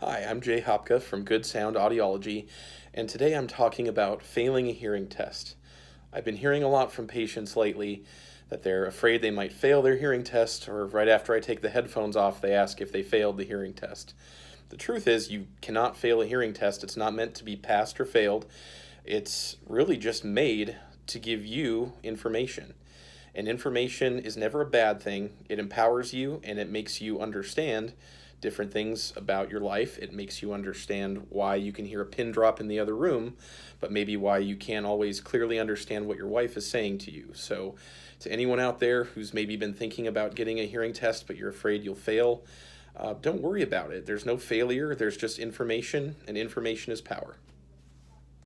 Hi, I'm Jay Hapka from Good Sound Audiology, and today I'm talking about failing a hearing test. I've been hearing a lot from patients lately that they're afraid they might fail their hearing test, or right after I take the headphones off, they ask if they failed the hearing test. The truth is, you cannot fail a hearing test. It's not meant to be passed or failed. It's really just made to give you information. And information is never a bad thing. It empowers you and it makes you understand different things about your life. It makes you understand why you can hear a pin drop in the other room, but maybe why you can't always clearly understand what your wife is saying to you. So, to anyone out there who's maybe been thinking about getting a hearing test, but you're afraid you'll fail, don't worry about it. There's no failure, there's just information, and information is power.